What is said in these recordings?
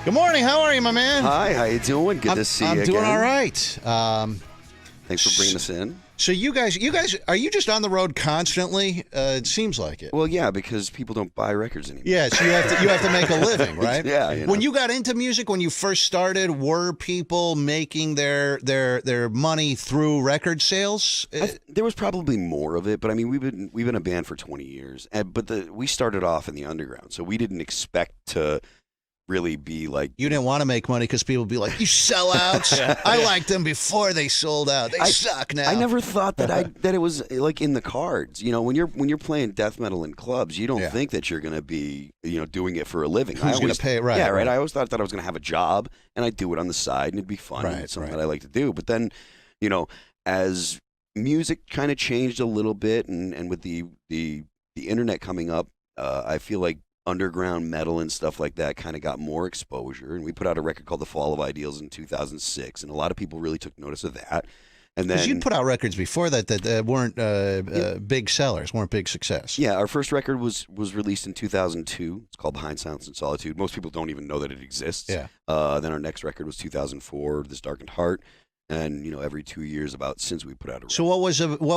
Good morning. How are you, my man? Hi, how you doing? Good to see you again. I'm doing all right. Thanks for bringing us in. So you guys, are you just on the road constantly? It seems like it. Well, yeah, because people don't buy records anymore. Yeah, so you have to make a living, right? Yeah. You know. When you got into music, when you first started, were people making their money through record sales? There was probably more of it, but I mean, we've been a band for 20 years, but we started off in the underground, so we didn't expect to really be like... You didn't want to make money because people would be like, you sellouts. I liked them before they sold out. They suck now. I never thought that it was like in the cards. You know, when you're playing death metal in clubs, you don't think that you're going to be, doing it for a living. Who's going to pay it? Right. Yeah, right. I always thought that I was going to have a job and I'd do it on the side and it'd be fun and it's something that I like to do. But then, as music kind of changed a little bit and with the internet coming up, I feel like underground metal and stuff like that kind of got more exposure, and we put out a record called The Fall of Ideals in 2006, and a lot of people really took notice of that. And then you'd put out records before that weren't big sellers, weren't big success. Yeah, our first record was released in 2002. It's called Behind Silence and Solitude. Most people don't even know that it exists. Yeah. Then our next record was 2004, This Darkened Heart. And every 2 years since we put out a record. So what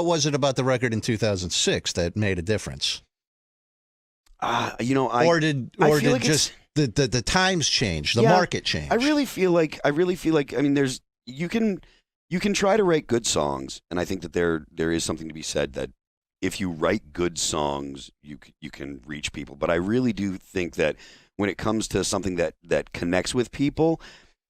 was it about the record in 2006 that made a difference? Or did like just the times change, the market change? I really feel like I mean, you can try to write good songs, and I think that there is something to be said that if you write good songs, you can reach people. But I really do think that when it comes to something that connects with people,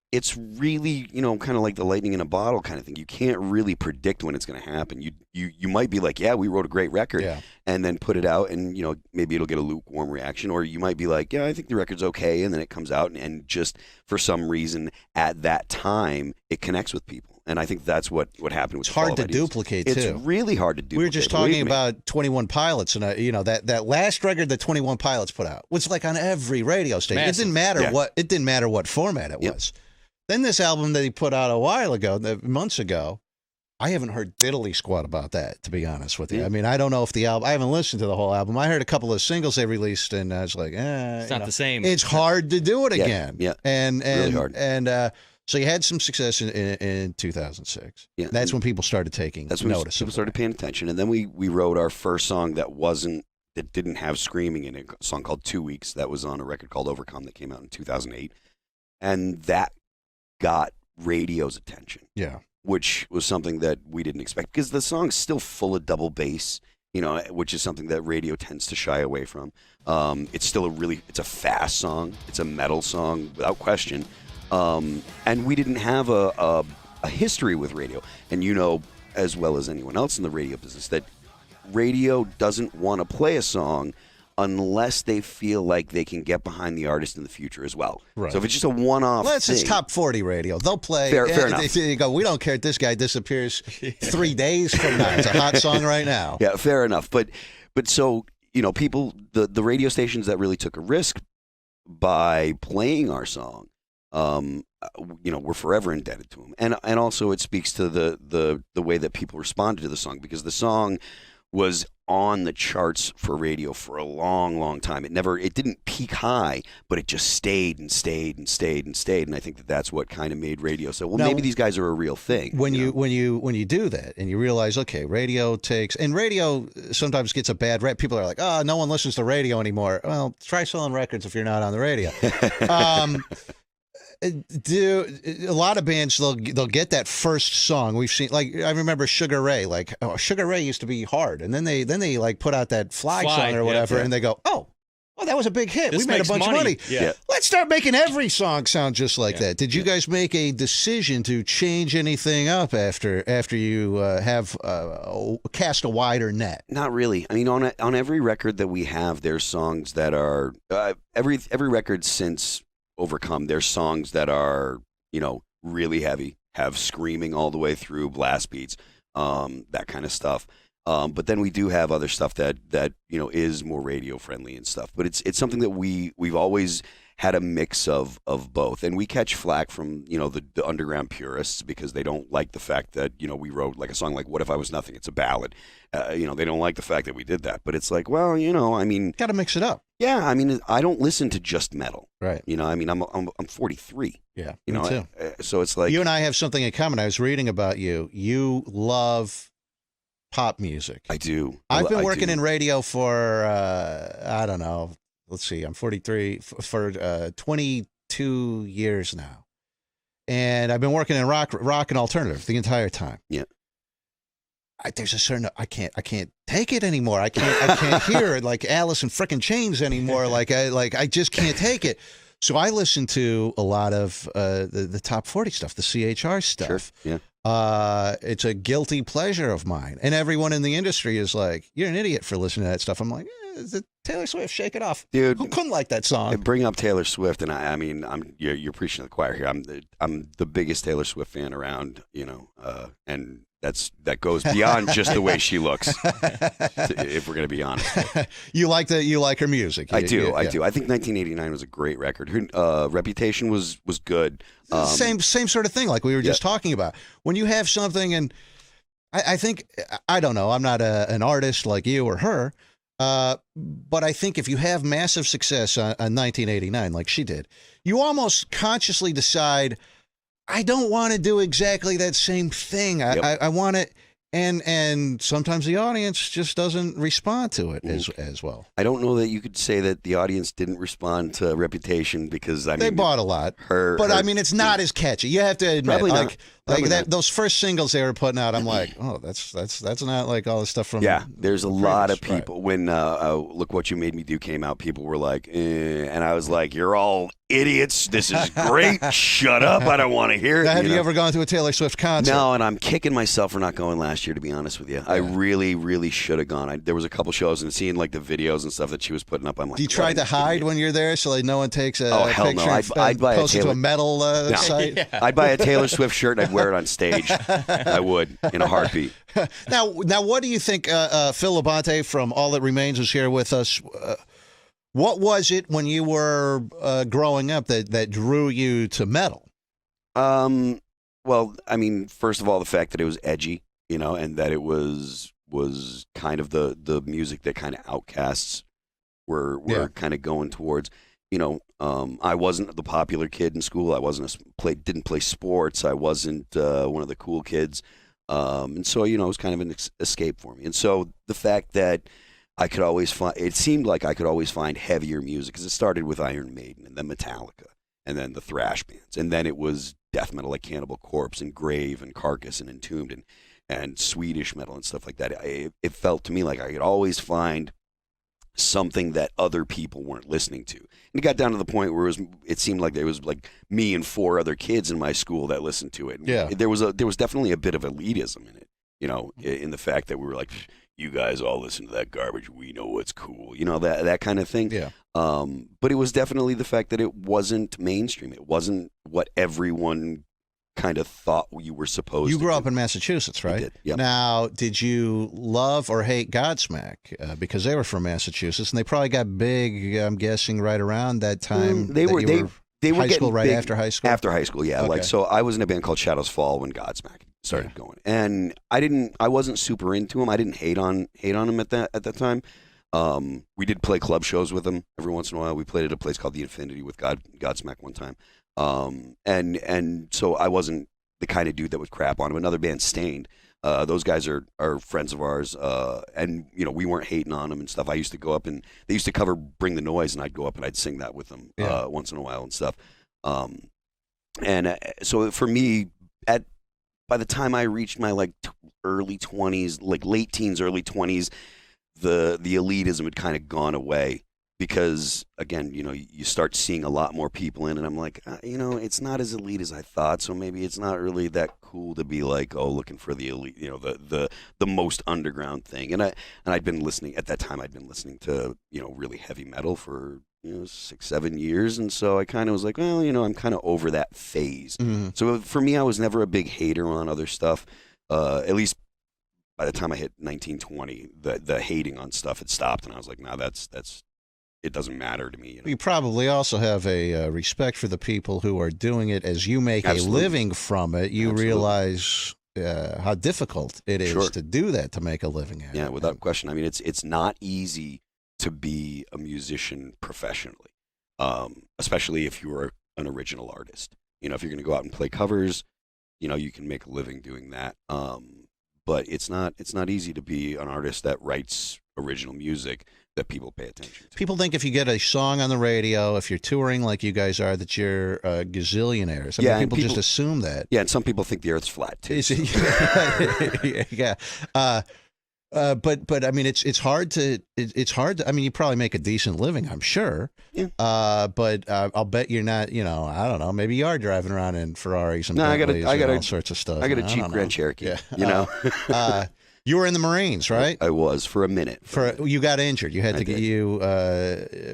it's really, kind of like the lightning in a bottle kind of thing. You can't really predict when it's going to happen. You might be like, yeah, we wrote a great record, and then put it out, and maybe it'll get a lukewarm reaction, or you might be like, yeah, I think the record's okay, and then it comes out, and just for some reason at that time it connects with people. And I think that's what happened with. It's hard to duplicate too. It's really hard to duplicate. We were just talking about 21 Pilots, and that last record that 21 Pilots put out was like on every radio station. Massive. It didn't matter what format it was. Then this album that he put out a while ago, months ago, I haven't heard diddly squat about that, to be honest with you. I mean, I don't know if the album, I haven't listened to the whole album. I heard a couple of singles they released, and I was like, it's not the same. It's hard to do it again. Yeah. And really hard. And so you had some success in 2006. Yeah. That's when people started taking notice. People started paying attention. And then we wrote our first song that didn't have screaming in it, a song called 2 Weeks that was on a record called Overcome that came out in 2008. And that got radio's attention, which was something that we didn't expect, because the song's still full of double bass, which is something that radio tends to shy away from. It's still it's a fast song, it's a metal song without question, and we didn't have a history with radio, and as well as anyone else in the radio business that radio doesn't want to play a song unless they feel like they can get behind the artist in the future as well. Right. So if it's just a one-off it's top 40 radio. They'll play. Fair enough. They go, we don't care if this guy disappears 3 days from now. It's a hot song right now. Yeah, fair enough. But so, people, the radio stations that really took a risk by playing our song, we're forever indebted to them. And also it speaks to the way that people responded to the song, because the song was on the charts for radio for a long, long time. It didn't peak high, but it just stayed and stayed and stayed and stayed. And I think that's what kind of made radio. So, maybe these guys are a real thing. When you do that and you realize, okay, radio sometimes gets a bad rep. People are like, oh, no one listens to radio anymore. Well, try selling records if you're not on the radio. A lot of bands, they'll get that first song. We've seen, like, I remember Sugar Ray. Like, Sugar Ray used to be hard, and then they like put out that Fly song or whatever, and they go, oh, that was a big hit. We made a bunch of money. Yeah. Let's start making every song sound just like that. Did you guys make a decision to change anything up after you have cast a wider net? Not really. I mean, on every record that we have, there's songs that are every record since Overcome, there's songs that are, really heavy, have screaming all the way through, blast beats, that kind of stuff. But then we do have other stuff that is more radio friendly and stuff. But it's something that we've always had a mix of both. And we catch flack from, the underground purists, because they don't like the fact that, we wrote like a song like What If I Was Nothing? It's a ballad. They don't like the fact that we did that. But it's like, well, I mean, got to mix it up. Yeah, I mean, I don't listen to just metal. Right. You know, I mean, I'm 43. Yeah, You know, me too. So it's like you and I have something in common. I was reading about you. You love pop music. I do. I've been working in radio for I don't know. Let's see. I'm 43 for 22 years now, and I've been working in rock and alternative the entire time. Yeah. There's a certain I can't take it anymore. I can't hear it like Alice in frickin' Chains anymore. I just can't take it. So I listen to a lot of the top 40 stuff, the CHR stuff. Sure. Yeah. It's a guilty pleasure of mine, and everyone in the industry is like, "You're an idiot for listening to that stuff." I'm like, Taylor Swift, shake it off, dude. Who couldn't like that song? Bring up Taylor Swift, and I mean, you're preaching to the choir here. I'm the biggest Taylor Swift fan around, you know, and that goes beyond just the way she looks. If we're gonna be honest, you like her music. I do. I think 1989 was a great record. Reputation was good. Same sort of thing, like we were just talking about. When you have something, and I think I don't know. I'm not an artist like you or her. But I think if you have massive success on 1989, like she did, you almost consciously decide, I don't want to do exactly that same thing. I want it, and sometimes the audience just doesn't respond to it as well. I don't know that you could say that the audience didn't respond to Reputation because they bought a lot, but I mean it's not as catchy. You have to admit, those first singles they were putting out, I'm like, oh, that's not like all the stuff from. Yeah, there's a lot of people when Look What You Made Me Do came out. People were like, and I was like, you're all idiots. This is great. Shut up. I don't want to hear it. Now, have you ever gone to a Taylor Swift concert? No, and I'm kicking myself for not going last year, to be honest with you. I really, really should have gone. There was a couple shows and seeing like the videos and stuff that she was putting up. I'm like, do you try to hide when you're there so like no one takes a hell picture? No. I'd buy post it to a metal site. Yeah. I'd buy a Taylor Swift shirt and I'd wear it on stage. I would in a heartbeat. Now, what do you think? Phil Labonte from All That Remains is here with us. What was it when you were growing up that drew you to metal? Well, I mean, first of all, the fact that it was edgy, you know, and that it was kind of the music that kind of outcasts were kind of going towards. You know, I wasn't the popular kid in school. I didn't play sports. I wasn't one of the cool kids. And so, you know, it was kind of an escape for me. And so the fact that it seemed like I could always find heavier music, because it started with Iron Maiden and then Metallica and then the thrash bands. And then it was death metal like Cannibal Corpse and Grave and Carcass and Entombed and Swedish metal and stuff like that. It felt to me like I could always find something that other people weren't listening to. And it got down to the point where it seemed like there was like me and 4 other kids in my school that listened to it. Yeah. There was definitely a bit of elitism in it, you know, in the fact that we were like, you guys all listen to that garbage. We know what's cool, you know, that kind of thing. Yeah. But it was definitely the fact that it wasn't mainstream. It wasn't what everyone kind of thought you were supposed to. You grew up in Massachusetts, right? I did, yep. Now, did you love or hate Godsmack? Because they were from Massachusetts, and they probably got big, I'm guessing, right around that time. They were high school, right big after high school? After high school, yeah. Okay. Like, so I was in a band called Shadows Fall when Godsmack started going. And I wasn't super into them. I didn't hate on them at that time. We did play club shows with them every once in a while. We played at a place called The Infinity with Godsmack one time. And so I wasn't the kind of dude that would crap on him. Another band, Stained. Those guys are friends of ours, and you know, we weren't hating on them and stuff. I used to go up and they used to cover "Bring the Noise," and I'd go up and I'd sing that with them once in a while and stuff. So for me, by the time I reached my like early 20s, like late teens, early 20s, the elitism had kind of gone away. Because, again, you know, you start seeing a lot more people in, and I'm like, you know, it's not as elite as I thought, so maybe it's not really that cool to be like, looking for the elite, you know, the most underground thing. And I'd been listening, at that time, I'd been listening to, you know, really heavy metal for, you know, 6-7 years, and so I kind of was like, well, you know, I'm kind of over that phase. Mm-hmm. So for me, I was never a big hater on other stuff, at least by the time I hit 1920, the hating on stuff had stopped, and I was like, nah, that's it doesn't matter to me. You know? You probably also have a respect for the people who are doing it as you make Absolutely. a living from it. You Absolutely. realize how difficult it is Sure. to do that, to make a living at it. Yeah, without question. I mean, it's not easy to be a musician professionally, especially if you were an original artist. You know, if you're going to go out and play covers, you know, you can make a living doing that. But it's not easy to be an artist that writes original music that people pay attention to. People think if you get a song on the radio, if you're touring like you guys are, that you're gazillionaires. I mean, people just assume that. Yeah, and some people think the Earth's flat too. So. Yeah. But I mean, it's hard to. I mean, you probably make a decent living, I'm sure. Yeah. But I'll bet you're not. You know, I don't know. Maybe you are driving around in Ferraris and Bentleys and all sorts of stuff. I got a Jeep Grand Cherokee. Yeah. You know. You were in the Marines, right? I was for a minute. You got injured. You had to get you.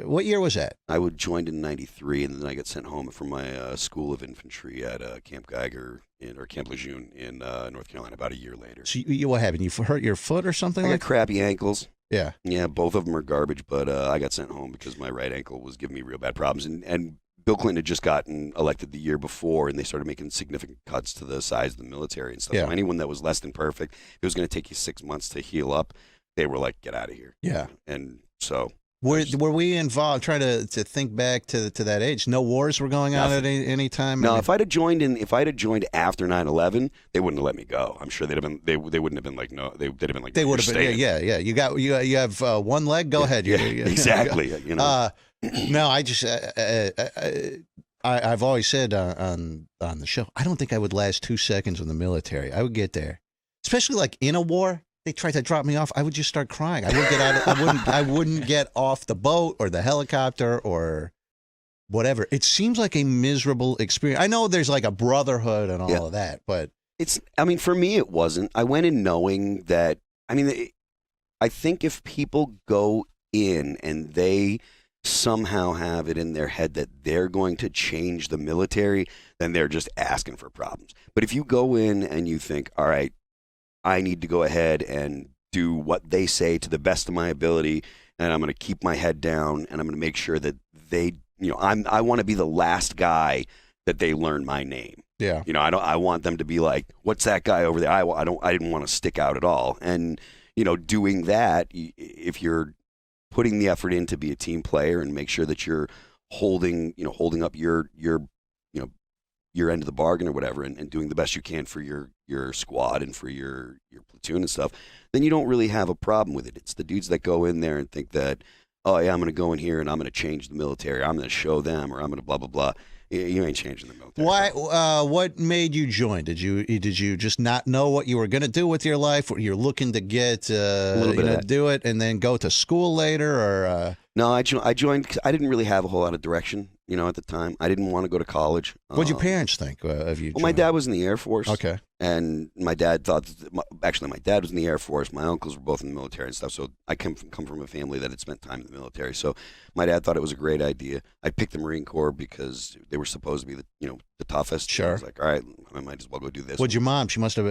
What year was that? I joined in '93, and then I got sent home from my School of Infantry at Camp Geiger or Camp Lejeune in North Carolina about a year later. So what happened? You hurt your foot or something? I got crappy ankles. Yeah. Yeah, both of them are garbage, but I got sent home because my right ankle was giving me real bad problems. And Bill Clinton had just gotten elected the year before, and they started making significant cuts to the size of the military and stuff. Yeah. So anyone that was less than perfect, it was going to take you 6 months to heal up. They were like, get out of here. Yeah. And so... Were we involved, trying to think back to that age? No wars were going on at any time? No, if I'd have joined after 9/11, they wouldn't have let me go. I'm sure they'd have been, they wouldn't have been like, no, they'd have been like, they would have been, yeah. You have one leg, go ahead. Yeah, exactly. You know. No, I've always said on the show, I don't think I would last 2 seconds in the military. I would get there, especially like in a war. They tried to drop me off. I would just start crying. I would get out. I wouldn't get off the boat or the helicopter or whatever. It seems like a miserable experience. I know there's like a brotherhood and all of that, but for me, it wasn't. I went in knowing that. I think if people go in and they somehow have it in their head that they're going to change the military, then they're just asking for problems. But if you go in and you think, all right, I need to go ahead and do what they say to the best of my ability, and I'm going to keep my head down, and I'm going to make sure that they, I want to be the last guy that they learn my name. Yeah. I want them to be like, what's that guy over there? I didn't want to stick out at all. And, doing that, if you're putting the effort in to be a team player and make sure that you're holding up your end of the bargain or whatever, and doing the best you can for your squad and for your platoon and stuff, then you don't really have a problem with it. It's the dudes that go in there and think that, oh yeah, I'm going to go in here and I'm going to change the military. I'm going to show them, or I'm going to blah, blah, blah. You ain't changing the military. Why? What made you join? Did you just not know what you were going to do with your life? Or you're looking to get, do it and then go to school later, or? No, I joined because I didn't really have a whole lot of direction, at the time. I didn't want to go to college. What'd your parents think of you? Well, my dad was in the Air Force. Okay. And my dad thought, my dad was in the Air Force. My uncles were both in the military and stuff. So I come from a family that had spent time in the military. So my dad thought it was a great idea. I picked the Marine Corps because they were supposed to be the toughest. Sure. I was like, all right, I might as well go do this. What'd your mom? She must have.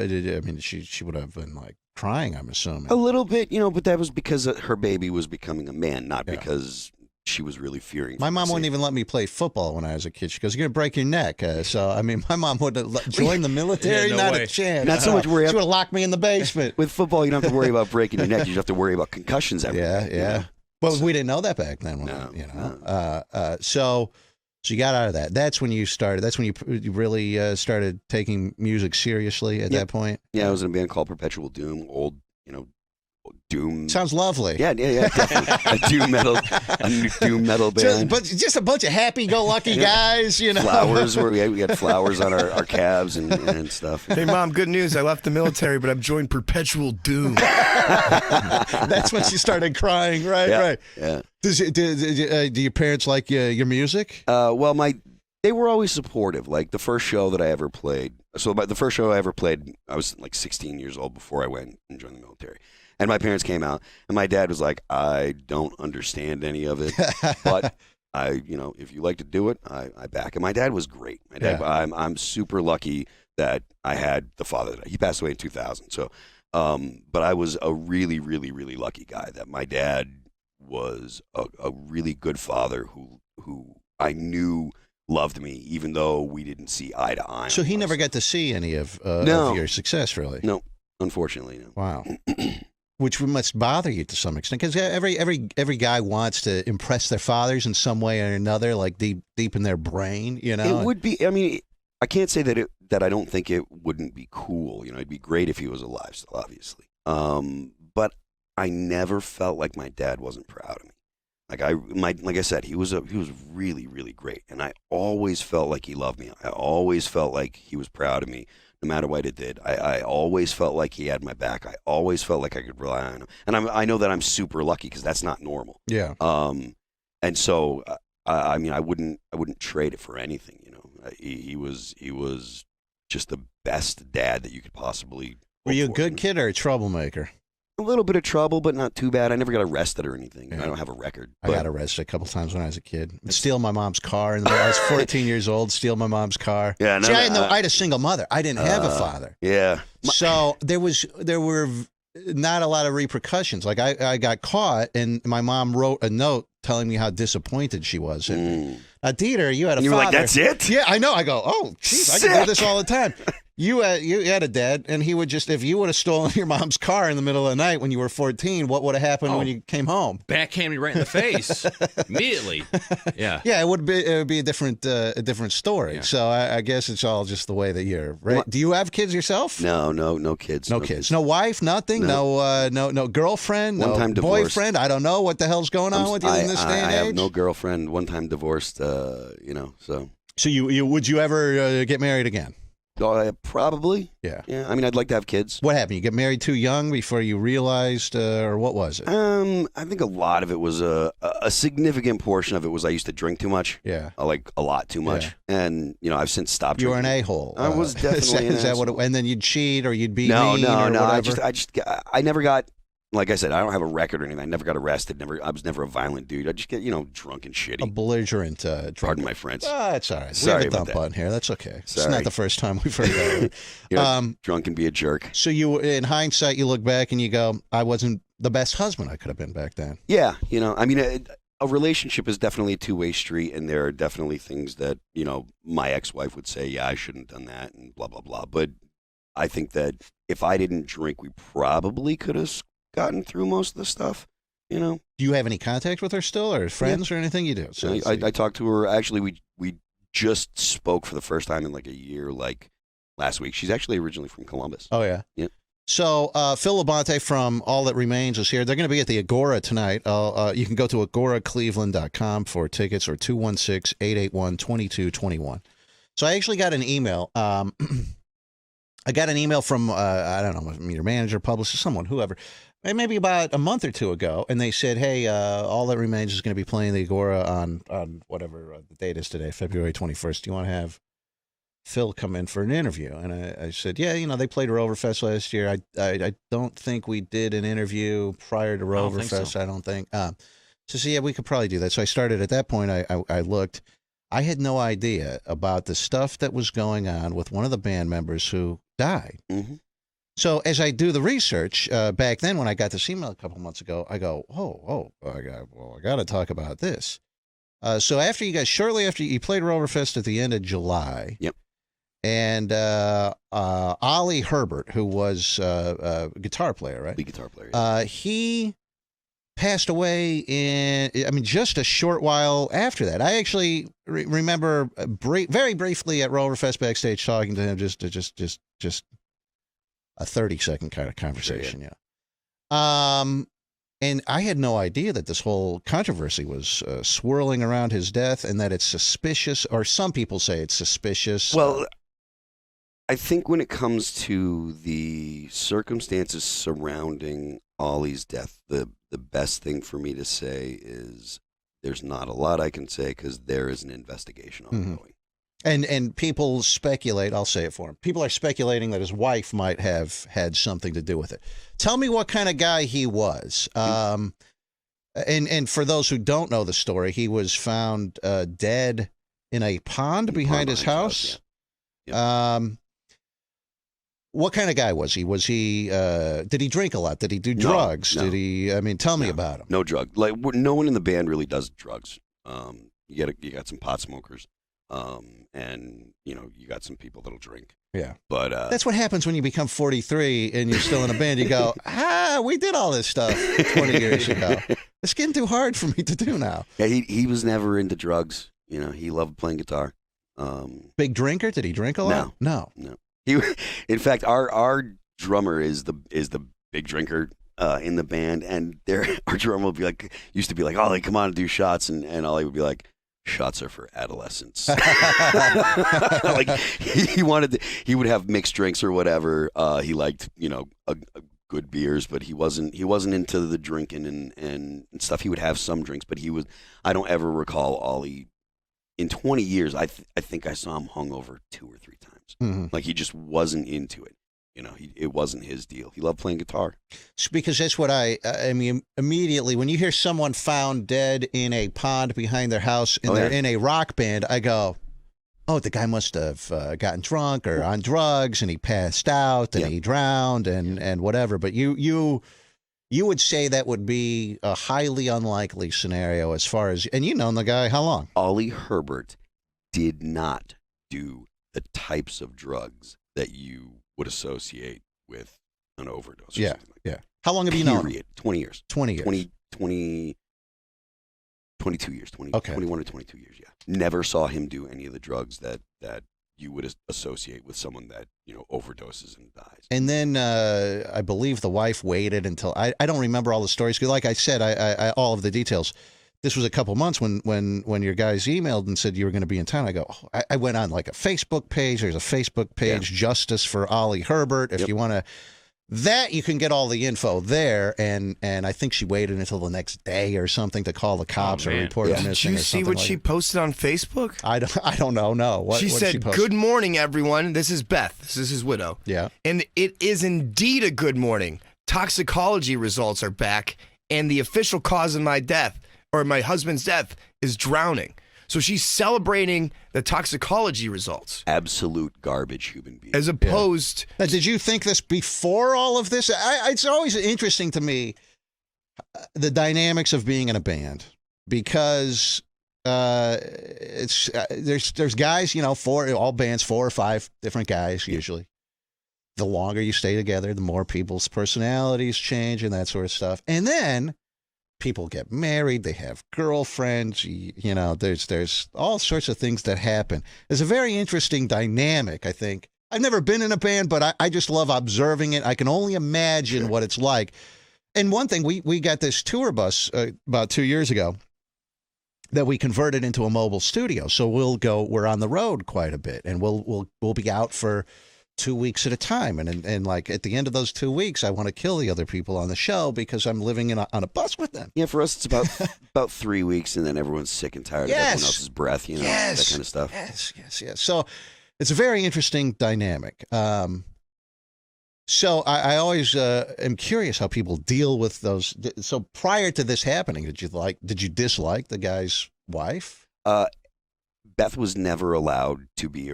She would have been like crying, I'm assuming. A little bit, but that was because her baby was becoming a man, not because she was really fearing. My mom wouldn't even let me play football when I was a kid. She goes, "You're gonna break your neck." My mom would have joined the military. Not a chance. Not so much worry. She would have locked me in the basement. With football, you don't have to worry about breaking your neck. You just have to worry about concussions every day. Yeah. Well, we didn't know that back then. So you got out of that. That's when you started. That's when you really started taking music seriously at that point. Yeah, I was in a band called Perpetual Doom. Old, doom. Sounds lovely. Yeah, definitely. a doom metal band. But just a bunch of happy-go-lucky guys, Flowers. We had flowers on our calves and stuff. Hey, Mom, good news. I left the military, but I've joined Perpetual Doom. That's when she started crying, right? Yeah, right. Yeah. Do your parents like your music? They were always supportive. Like the first show that I ever played. So the first show I ever played, I was like 16 years old before I went and joined the military. And my parents came out, and my dad was like, I don't understand any of it, but if you like to do it, I back. And my dad was great. My dad, I'm super lucky that I had the father that he passed away in 2000. So, but I was a really, really, really lucky guy that my dad was a really good father who I knew loved me, even though we didn't see eye to eye. So he never got to see any of your success, really? No, unfortunately, no. Wow. which must bother you to some extent, because every guy wants to impress their fathers in some way or another, like deep in their brain, you know. It would be. I mean, I can't say that I don't think it wouldn't be cool. You know, it'd be great if he was alive still, obviously. But I never felt like my dad wasn't proud of me. Like I said, he was really, really great, and I always felt like he loved me. I always felt like he was proud of me, no matter what it did. I always felt like he had my back. I always felt like I could rely on him, and I know that I'm super lucky because that's not normal. Yeah. And so I mean, I wouldn't trade it for anything. You know, he was just the best dad that you could possibly. Were you a good kid or a troublemaker? A little bit of trouble, but not too bad. I never got arrested or anything. Yeah. I don't have a record. I got arrested a couple times when I was a kid. Steal my mom's car. I was 14 years old. Steal my mom's car. Yeah, no, see, I had a single mother. I didn't have a father. Yeah. So there were not a lot of repercussions. Like I got caught, and my mom wrote a note telling me how disappointed she was in me. Dieter, you had a father. You were like, that's it? Yeah, I know. I go, oh, jeez, I can do this all the time. You had a dad, and he would just, if you would have stolen your mom's car in the middle of the night when you were 14, what would have happened when you came home? Backhanded right in the face immediately. Yeah. Yeah, it would be a different story. Yeah. So I guess it's all just the way that you're. Right? Do you have kids yourself? No kids. No kids. No wife. Nothing. No girlfriend. One-time no boyfriend. I don't know what the hell's going on with you in this day and age. I have no girlfriend. One time divorced. So. So you would you ever get married again? Probably. Yeah. I mean, I'd like to have kids. What happened? You get married too young before you realized, or what was it? I think a lot of it was a significant portion of it was I used to drink too much. Yeah. Like a lot too much. Yeah. And, I've since stopped drinking. You were an a-hole. I was definitely an asshole. And then you'd cheat or you'd be mean or whatever? I never got, like I said, I don't have a record or anything. I never got arrested. I was never a violent dude. I just get, drunk and shitty. A belligerent drunk. Pardon my French. That's all right. Sorry we have a about dump button here. That's okay. Sorry. It's not the first time we've heard that. Drunk and be a jerk. So in hindsight, you look back and you go, I wasn't the best husband I could have been back then. Yeah. I mean, a relationship is definitely a two-way street, and there are definitely things that, my ex-wife would say, yeah, I shouldn't have done that, and blah, blah, blah. But I think that if I didn't drink, we probably could have gotten through most of the stuff, Do you have any contact with her still, or friends or anything? You do. So I talked to her. Actually, we just spoke for the first time in like a year, like last week. She's actually originally from Columbus. Oh yeah. Yeah. So Phil Labonte from All That Remains is here. They're going to be at the Agora tonight. You can go to agoracleveland.com for tickets, or 216-881-2221. So I actually got an email. I got an email from I don't know, your manager, publicist, someone, whoever. Maybe about a month or two ago, and they said, hey, All That Remains is going to be playing the Agora on whatever the date is today, February 21st. Do you want to have Phil come in for an interview? And I said, yeah, they played Roverfest last year. I don't think we did an interview prior to Roverfest, I don't think. So yeah, we could probably do that. So I started at that point. I looked. I had no idea about the stuff that was going on with one of the band members who died. Mm-hmm. So as I do the research, back then when I got this email a couple months ago, I go, I got to talk about this. So shortly after you played Roverfest at the end of July. Yep. And Oli Herbert, who was a guitar player, right? The guitar player. Yeah. He passed away just a short while after that. I actually remember very briefly at Roverfest backstage talking to him, just a 30-second kind of conversation, yeah. And I had no idea that this whole controversy was swirling around his death, and that it's suspicious, or some people say it's suspicious. Well, I think when it comes to the circumstances surrounding Ollie's death, the best thing for me to say is there's not a lot I can say because there is an investigation ongoing. Mm-hmm. And people speculate, I'll say it for him, people are speculating that his wife might have had something to do with it. Tell me what kind of guy he was. And for those who don't know the story, he was found dead in a pond behind his house. Yeah. Yep. What kind of guy was he? Did he drink a lot? Did he do drugs? No. Did he, tell me about him. No drug. Like, no one in the band really does drugs. You got some pot smokers. And you got some people that'll drink. Yeah. But that's what happens when you become 43 and you're still in a band. You go, we did all this stuff 20 years ago. It's getting too hard for me to do now. Yeah, he was never into drugs. He loved playing guitar. Big drinker? Did he drink a lot? No. He, in fact, our drummer is the big drinker in the band, and our drummer used to be like, Ollie, come on and do shots, and Ollie would be like, shots are for adolescents. Like he would have mixed drinks or whatever. He liked good beers, but he wasn't into the drinking and stuff. He would have some drinks, but I don't ever recall Ollie in 20 years. I think I saw him hungover 2 or 3 times. Mm-hmm. Like he just wasn't into it. It wasn't his deal. He loved playing guitar. Because that's what I mean, immediately when you hear someone found dead in a pond behind their house and they're in a rock band, I go, oh, the guy must have gotten drunk or on drugs and he passed out and he drowned and whatever. But you would say that would be a highly unlikely scenario as far as, and known the guy how long? Oli Herbert did not do the types of drugs that you would associate with an overdose. Or something like that. How long have you known? 20 years. 20 years. 22 years. 21 or 22 years, yeah. Never saw him do any of the drugs that you would associate with someone that, overdoses and dies. And then I believe the wife waited until, I don't remember all the stories, because like I said, I all of the details. This was a couple months when your guys emailed and said you were going to be in town. I go, I went on like a Facebook page. There's a Facebook page, Justice for Oli Herbert. If you want to, that you can get all the info there. And I think she waited until the next day or something to call the cops or report it missing. Did you see what she posted on Facebook? I don't know. No. What said, "Good morning, everyone. This is Beth. This is his widow. Yeah. And it is indeed a good morning. Toxicology results are back, and the official cause of my death, or my husband's death, is drowning." So she's celebrating the toxicology results. Absolute garbage human being. As opposed... Now, did you think this before all of this? It's always interesting to me, the dynamics of being in a band, because there's guys, all bands, 4 or 5 different guys usually. The longer you stay together, the more people's personalities change and that sort of stuff. And then people get married, they have girlfriends, there's all sorts of things that happen. There's a very interesting dynamic, I think. I've never been in a band, but I just love observing it. I can only imagine what it's like. And one thing, we got this tour bus about 2 years ago that we converted into a mobile studio. So we're on the road quite a bit, and we'll be out for 2 weeks at a time. And like at the end of those 2 weeks, I want to kill the other people on the show because I'm living on a bus with them. Yeah, for us, it's about 3 weeks, and then everyone's sick and tired of everyone else's breath, that kind of stuff. Yes. So it's a very interesting dynamic. So I always am curious how people deal with those. So prior to this happening, did you dislike the guy's wife? Beth was never allowed to be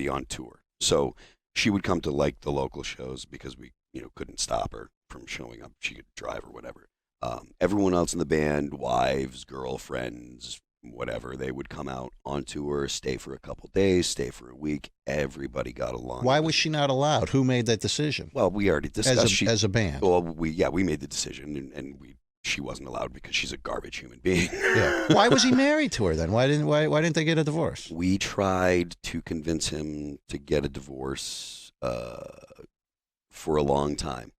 on tour. So she would come to like the local shows because we, couldn't stop her from showing up. She could drive or whatever. Everyone else in the band, wives, girlfriends, whatever, they would come out on tour, stay for a couple days, stay for a week. Everybody got along. Why was she not allowed? Who made that decision? Well, we already discussed as a band. Well, we made the decision, and she wasn't allowed because she's a garbage human being. Yeah. Why was he married to her then? Why didn't they get a divorce? We tried to convince him to get a divorce for a long time.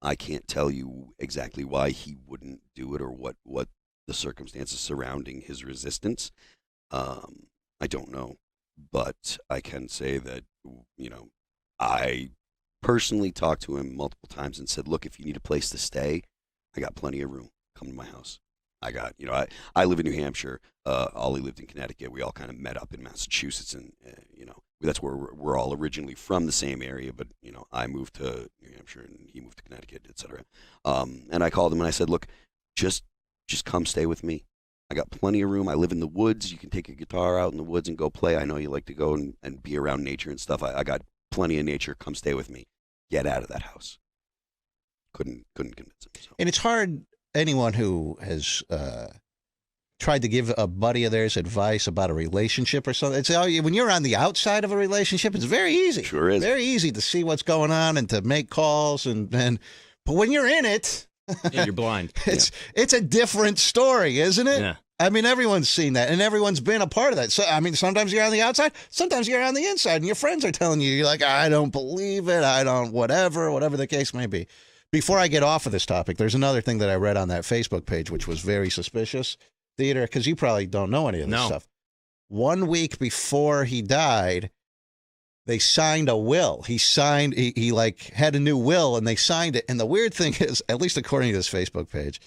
I can't tell you exactly why he wouldn't do it or what the circumstances surrounding his resistance. I don't know, but I can say that, I personally talked to him multiple times and said, look, if you need a place to stay, I got plenty of room. Come to my house. I got, I live in New Hampshire. Ollie lived in Connecticut. We all kind of met up in Massachusetts, and, that's where we're all originally from, the same area. But, I moved to New Hampshire and he moved to Connecticut, et cetera. And I called him and I said, look, just come stay with me. I got plenty of room. I live in the woods. You can take your guitar out in the woods and go play. I know you like to go and be around nature and stuff. I got plenty of nature. Come stay with me. Get out of that house. Couldn't convince him. So. And it's hard. Anyone who has tried to give a buddy of theirs advice about a relationship or something. It's when you're on the outside of a relationship, it's very easy. Sure is. Very easy to see what's going on and to make calls but when you're in it, Yeah, you're blind. It's a different story, isn't it? Yeah. I mean, everyone's seen that, and everyone's been a part of that. So, I mean, sometimes you're on the outside, sometimes you're on the inside, and your friends are telling you, you're like, I don't believe it, I don't, whatever the case may be. Before I get off of this topic, there's another thing that I read on that Facebook page, which was very suspicious, Theater, because you probably don't know any of this stuff. 1 week before he died, they signed a will. He had a new will, and they signed it. And the weird thing is, at least according to this Facebook page,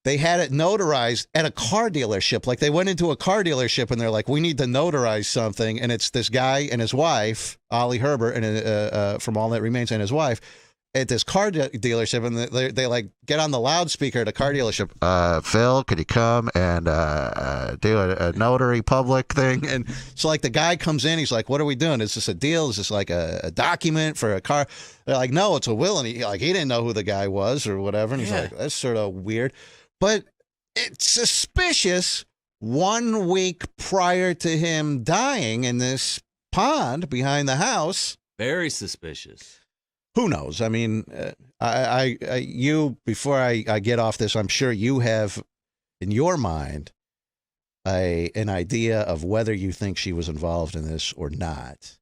they had it notarized at a car dealership. Like, they went into a car dealership, and they're like, we need to notarize something. And it's this guy and his wife, Oli Herbert, and from All That Remains, and his wife, at this car dealership, and they like get on the loudspeaker at a car dealership. Phil, could you come and do a notary public thing? And so like the guy comes in, he's like, "What are we doing? Is this a deal? Is this like a document for a car?" They're like, "No, it's a will." And he didn't know who the guy was or whatever. And he's like, "That's sort of weird," but it's suspicious. 1 week prior to him dying in this pond behind the house, Very suspicious. Who knows? I mean, before I get off this, I'm sure you have in your mind an idea of whether you think she was involved in this or not.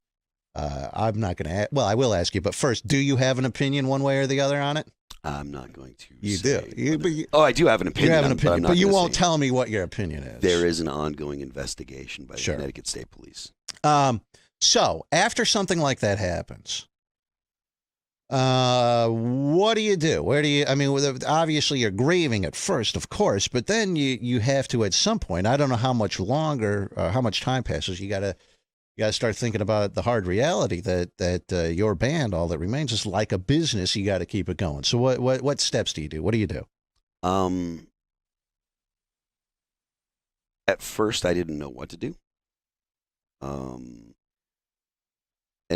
I'm not going to. Well, I will ask you, but first, do you have an opinion one way or the other on it? I'm not going to. You say do. I do have an opinion. You have an opinion, but you won't say tell me what your opinion is. There is an ongoing investigation by the Connecticut State Police. So after something like that happens. What do you do? Where do you, I mean, obviously you're grieving at first, of course, but then you have to, at some point, I don't know how much longer, how much time passes. You gotta start thinking about the hard reality that your band, All That Remains, is like a business. You got to keep it going. So what steps do you do? What do you do? At first I didn't know what to do. And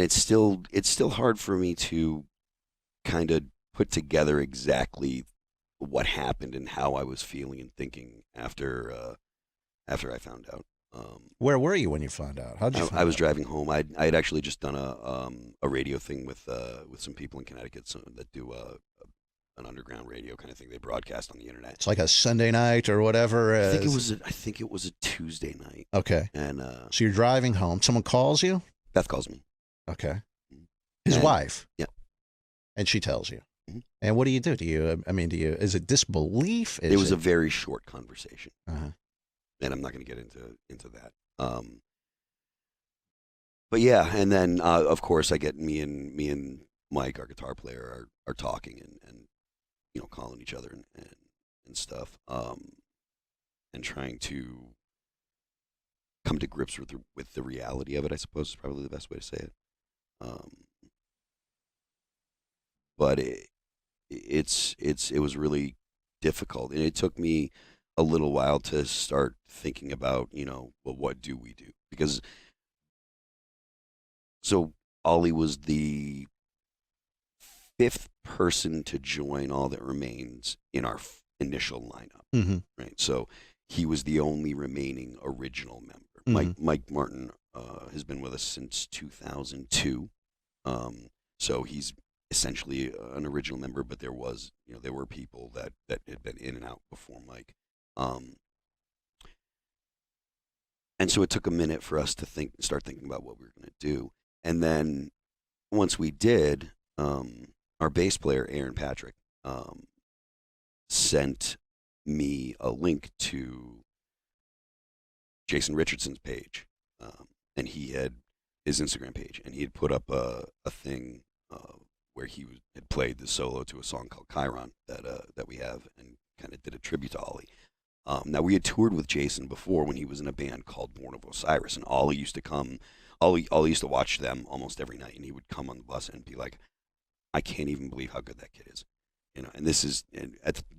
it's still hard for me to kind of put together exactly what happened and how I was feeling and thinking after I found out. Where were you when you found out? How'd you find out? I was driving home. I had actually just done a radio thing with some people in Connecticut that do an underground radio kind of thing. They broadcast on the internet. It's like a Sunday night or whatever. I think it was a Tuesday night. Okay. And so you're driving home. Someone calls you? Beth calls me. Okay. His wife? Yeah. And she tells you. Mm-hmm. And what do you do? Is it disbelief? It was a very short conversation. Uh-huh. And I'm not going to get into that. But yeah, and then of course I get me and Mike, our guitar player, are talking and calling each other and stuff, and trying to come to grips with the reality of it, I suppose, is probably the best way to say it. But it was really difficult, and it took me a little while to start thinking about, well, what do we do? Because so Ollie was the 5th person to join All That Remains in our initial lineup, mm-hmm. right? So he was the only remaining original member. Mm-hmm. Mike Martin has been with us since 2002, so he's essentially an original member. But there were people that had been in and out before Mike, and so it took a minute for us to start thinking about what we were going to do. And then once we did, our bass player Aaron Patrick sent me a link to Jason Richardson's page, and he had his Instagram page, and he had put up a thing where he had played the solo to a song called Chiron that we have, and kind of did a tribute to Ollie. Now, we had toured with Jason before when he was in a band called Born of Osiris, and Ollie used to come. Ollie used to watch them almost every night, and he would come on the bus and be like, "I can't even believe how good that kid is." And this is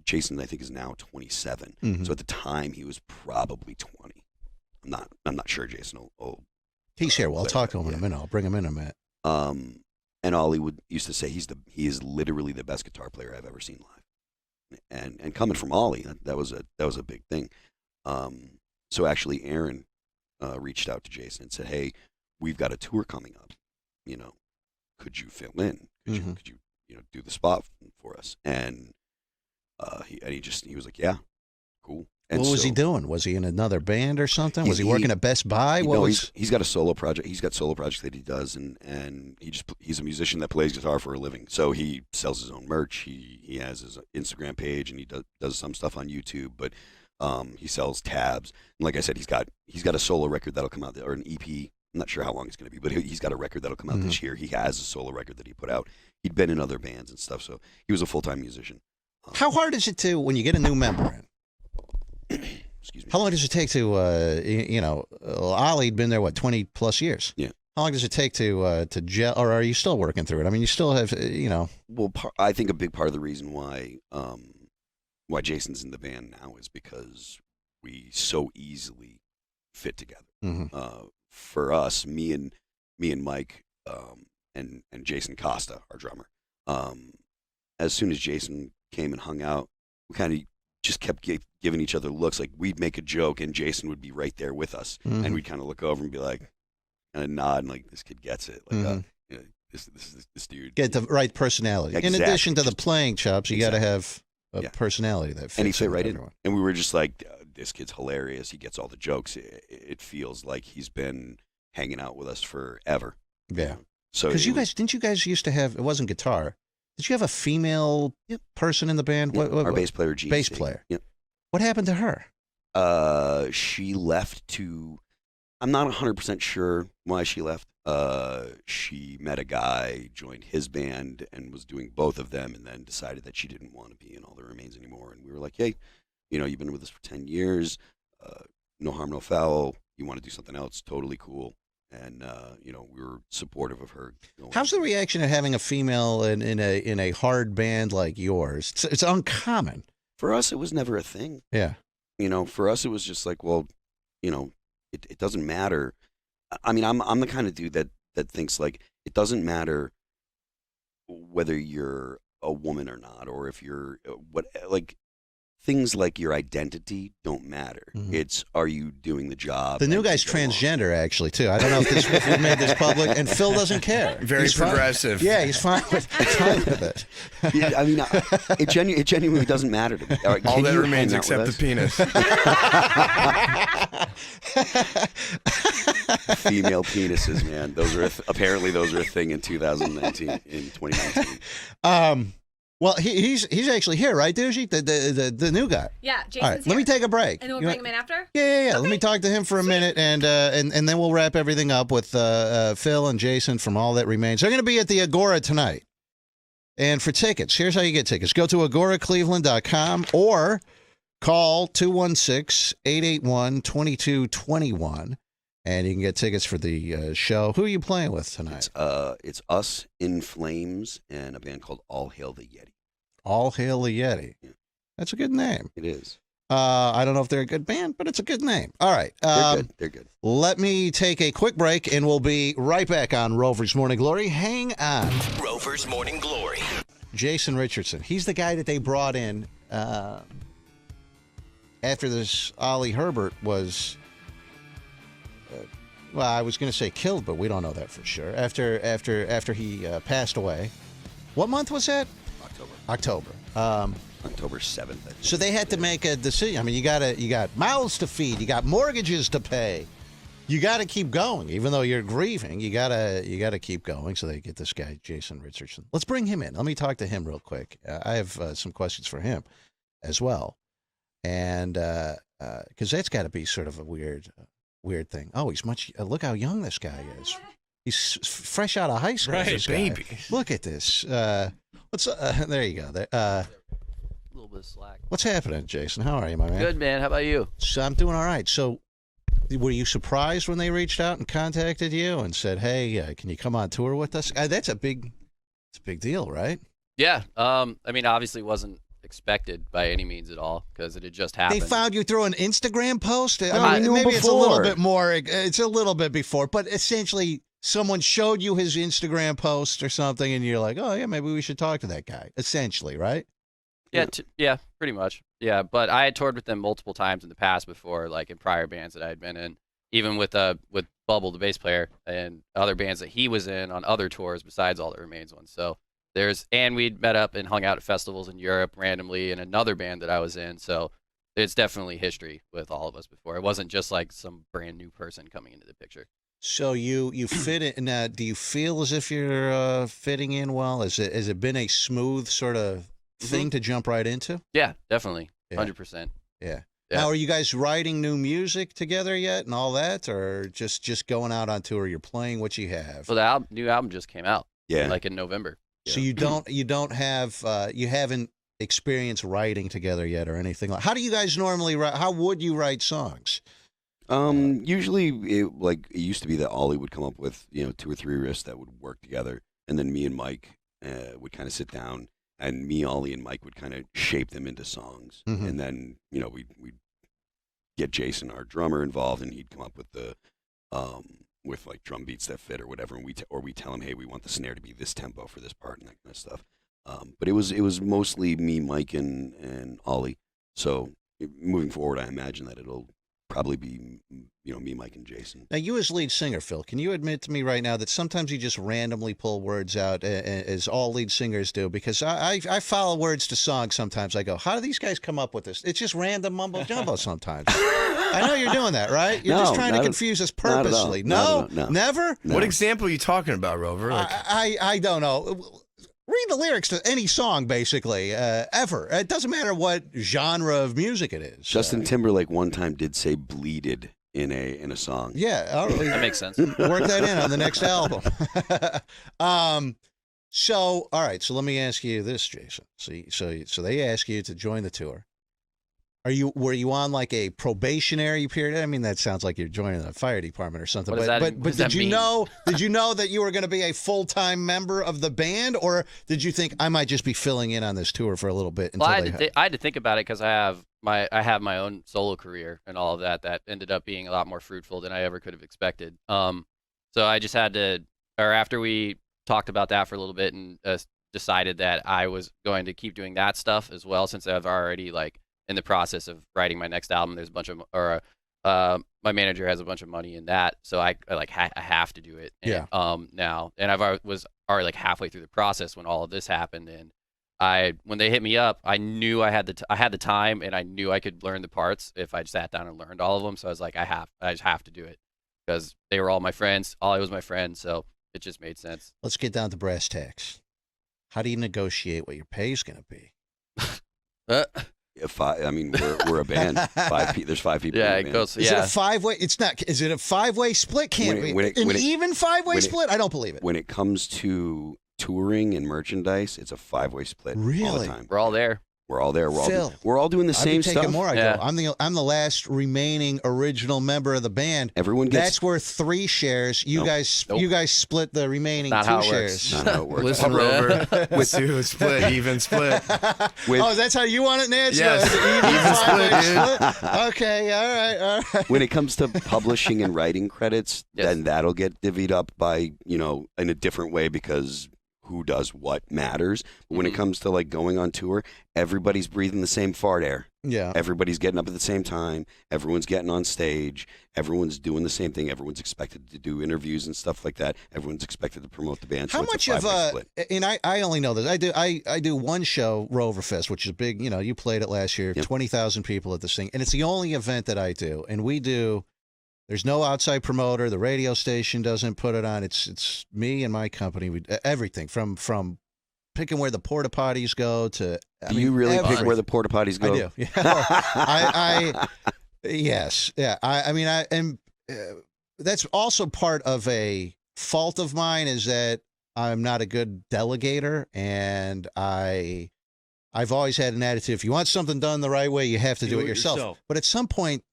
Jason, I think, is now 27. Mm-hmm. So at the time, he was probably 20. I'm not sure Jason will he's here. Well, I'll talk to him in a minute. I'll bring him in a minute. And Ollie used to say he is literally the best guitar player I've ever seen live. And coming from Ollie, that was a big thing. So actually, Aaron reached out to Jason and said, "Hey, we've got a tour coming up. You know, could you fill in? Could you do the spot for us?" And he was like, "Yeah, cool." And what was he doing? Was he in another band or something? Was he working at Best Buy? He's got a solo project. He's got solo projects that he does, and he's a musician that plays guitar for a living. So he sells his own merch. He has his Instagram page, and he does some stuff on YouTube. But he sells tabs. And like I said, he's got a solo record that'll come out, or an EP. I'm not sure how long it's going to be, but he's got a record that'll come out this year. He has a solo record that he put out. He'd been in other bands and stuff, so he was a full-time musician. How hard is it to, when you get a new member in? Excuse me. How long does it take to, Ollie'd been there, 20 plus years? Yeah. How long does it take to gel, or are you still working through it? I mean, you still have, Well, I think a big part of the reason why Jason's in the band now is because we so easily fit together. For us, me and Mike, and Jason Costa, our drummer. As soon as Jason came and hung out, we kind of just kept giving each other looks. Like we'd make a joke, and Jason would be right there with us, and we'd kind of look over and be like, kind of nod, and like, this kid gets it. Like, this dude get the right personality. Exactly. In addition to the playing chops, you got to have a personality that fits. And he fit right everyone. in. And we were just like, this kid's hilarious. He gets all the jokes. It feels like he's been hanging out with us forever. Yeah. So because didn't you guys used to have, it wasn't guitar. Did you have a female person in the band? Yep. Our bass player, G. Bass player. Yep. What happened to her? She left to, I'm not 100% sure why she left. She met a guy, joined his band, and was doing both of them, and then decided that she didn't want to be in All That Remains anymore. And we were like, hey, you've been with us for 10 years. No harm, no foul. You want to do something else? Totally cool. And we were supportive of her. How's the reaction of having a female in a hard band like yours? It's uncommon. For us, it was never a thing. Yeah. For us, it was just like, well, it doesn't matter. I mean, I'm the kind of dude that thinks like it doesn't matter whether you're a woman or not, or if you're things like your identity don't matter. It's, are you doing the job? The new guy's transgender, actually, too. I don't know if we made this public, and Phil doesn't care. Very progressive. Yeah, he's fine with it. Yeah, I mean, it genuinely doesn't matter to me. All that remains except the penis. Female penises, man. Those are apparently a thing in 2019. Well, he's actually here, right, Dougie? The new guy. Yeah, Jason's All right, here. let me take a break. And then we'll bring him in after? Yeah. Okay. Let me talk to him for a minute, and then we'll wrap everything up with Phil and Jason from All That Remains. They're going to be at the Agora tonight. And for tickets, here's how you get tickets. Go to agoracleveland.com or call 216-881-2221. And you can get tickets for the show. Who are you playing with tonight? It's us, In Flames, and a band called All Hail the Yeti. All Hail the Yeti. Yeah. That's a good name. It is. I don't know if they're a good band, but it's a good name. All right. They're good. Let me take a quick break, and we'll be right back on Rover's Morning Glory. Hang on. Rover's Morning Glory. Jason Richardson. He's the guy that they brought in after this Oli Herbert was... well, I was going to say killed, but we don't know that for sure. After he passed away. What month was that? October. October 7th. So they had to make a decision. I mean, you got mouths to feed, you got mortgages to pay. You got to keep going, even though you're grieving. You gotta keep going. So they get this guy, Jason Richardson. Let's bring him in. Let me talk to him real quick. I have some questions for him as well, and because that's got to be sort of a weird thing. Oh, he's much. Look how young this guy is. He's fresh out of high school. Right, this baby. Guy. Look at this. What's there? You go. There. A little bit of slack. What's happening, Jason? How are you, my man? Good, man. How about you? So I'm doing all right. So, were you surprised when they reached out and contacted you and said, "Hey, can you come on tour with us?" That's a big deal, right? Yeah. I mean, obviously, it wasn't expected by any means at all because it had just happened. They found you through an Instagram post. we I mean, knew maybe him it's a little before. bit more. It's a little bit before, but essentially, someone showed you his Instagram post or something, and you're like, "Oh yeah, maybe we should talk to that guy." Essentially, right? Yeah, pretty much. Yeah, but I had toured with them multiple times in the past before, like in prior bands that I had been in, even with Bubble, the bass player, and other bands that he was in on other tours besides All That Remains ones. So and we'd met up and hung out at festivals in Europe randomly in another band that I was in. So it's definitely history with all of us before. It wasn't just like some brand new person coming into the picture. So you fit in. Do you feel as if you're fitting in well? Has it been a smooth sort of thing to jump right into? Yeah, definitely, 100%. Yeah. Yeah. Now, are you guys writing new music together yet and all that, or just going out on tour? You're playing what you have. Well, the new album just came out. Yeah. Like in November. So you don't have you haven't experienced writing together yet or anything like. How do you guys normally write? How would you write songs? Usually, it used to be that Ollie would come up with 2 or 3 riffs that would work together, and then me and Mike would kind of sit down, and me, Ollie, and Mike would kind of shape them into songs, and then we'd get Jason, our drummer, involved, and he'd come up with the with like drum beats that fit or whatever, and we tell him, hey, we want the snare to be this tempo for this part and that kind of stuff. But it was mostly me, Mike, and Ollie. So moving forward, I imagine that it'll probably be me, Mike, and Jason. Now, you as lead singer, Phil, can you admit to me right now that sometimes you just randomly pull words out, as all lead singers do? Because I follow words to songs sometimes. I go, how do these guys come up with this? It's just random mumbo jumbo sometimes. I know you're doing that, right? You're just trying to confuse us purposely. No, never? No. What example are you talking about, Rover? I don't know. Read the lyrics to any song, basically, ever. It doesn't matter what genre of music it is. Justin Timberlake one time did say "bleeded" in a song. Yeah, That makes sense. Work that in on the next album. So, all right. So let me ask you this, Jason. So they ask you to join the tour. Were you on like a probationary period? I mean, that sounds like you're joining the fire department or something. What does that did you mean? Did you know that you were going to be a full-time member of the band, or did you think I might just be filling in on this tour for a little bit? Well, I had to think about it because I have my own solo career and all of that ended up being a lot more fruitful than I ever could have expected. So I just had to, or after we talked about that for a little bit and decided that I was going to keep doing that stuff as well, since I've already in the process of writing my next album. There's a bunch of, my manager has a bunch of money in that, so I have to do it. And, now, and was already halfway through the process when all of this happened, and when they hit me up, I knew I had the time, and I knew I could learn the parts if I sat down and learned all of them. So I was like, I just have to do it because they were all my friends. Ollie was my friend, so it just made sense. Let's get down to brass tacks. How do you negotiate what your pay is going to be? We're a band. There's 5 people. Yeah, in the it band. goes. Is it a 5-way? It's not. Is it a 5-way split? Can't be an even 5-way split. I don't believe it. When it comes to touring and merchandise, it's a 5-way split. Really? All the time. We're all there. We're all there. Phil, we're all doing the same taking stuff. more. Yeah. I'm the last remaining original member of the band. Everyone gets. That's worth 3 shares. You guys split the remaining Not 2 how it shares. works. Not how it works. Listen, Rover. With even split. That's how you want it, Nance? Yes. Even 5-way split. Okay. All right. When it comes to publishing and writing credits, then that'll get divvied up by in a different way because who does what matters. But when it comes to going on tour, everybody's breathing the same fart air. Yeah. Everybody's getting up at the same time. Everyone's getting on stage. Everyone's doing the same thing. Everyone's expected to do interviews and stuff like that. Everyone's expected to promote the band. How much of and I only know this. I do one show, Roverfest, which is big. You played it last year. 20,000 people at this thing, and it's the only event that I do. And we do. There's no outside promoter. The radio station doesn't put it on. It's me and my company. We everything from picking where the porta potties go to. Do you really pick where the porta potties go? I do. Yeah. Yes. Yeah. That's also part of a fault of mine is that I'm not a good delegator, and I've always had an attitude: if you want something done the right way, you have to do it yourself. But at some point,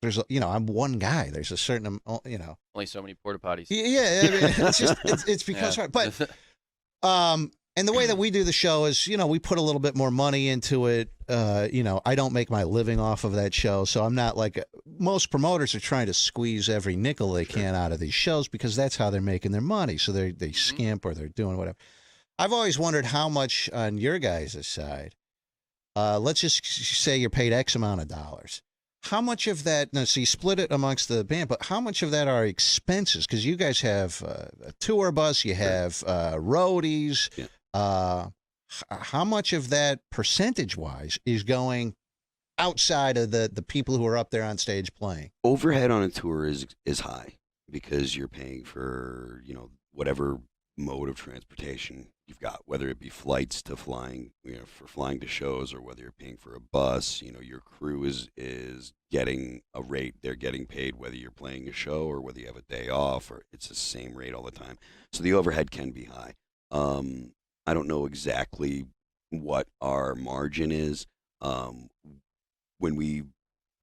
there's I'm one guy. There's a certain Only so many porta potties. Yeah, it's just it's because hard. But and the way that we do the show is we put a little bit more money into it. I don't make my living off of that show, so I'm not like most promoters are trying to squeeze every nickel they can out of these shows because that's how they're making their money. So they skimp or they're doing whatever. I've always wondered how much on your guys' side let's just say you're paid X amount of dollars. How much of that, now, so you split it amongst the band, but how much of that are expenses? Because you guys have a tour bus, you have roadies. Yeah. How much of that percentage-wise is going outside of the people who are up there on stage playing? Overhead on a tour is high because you're paying for, whatever mode of transportation you've got, whether it be flights to flying, for flying to shows, or whether you're paying for a bus. Your crew is getting a rate. They're getting paid whether you're playing a show or whether you have a day off, or it's the same rate all the time. So the overhead can be high. I don't know exactly what our margin is. When we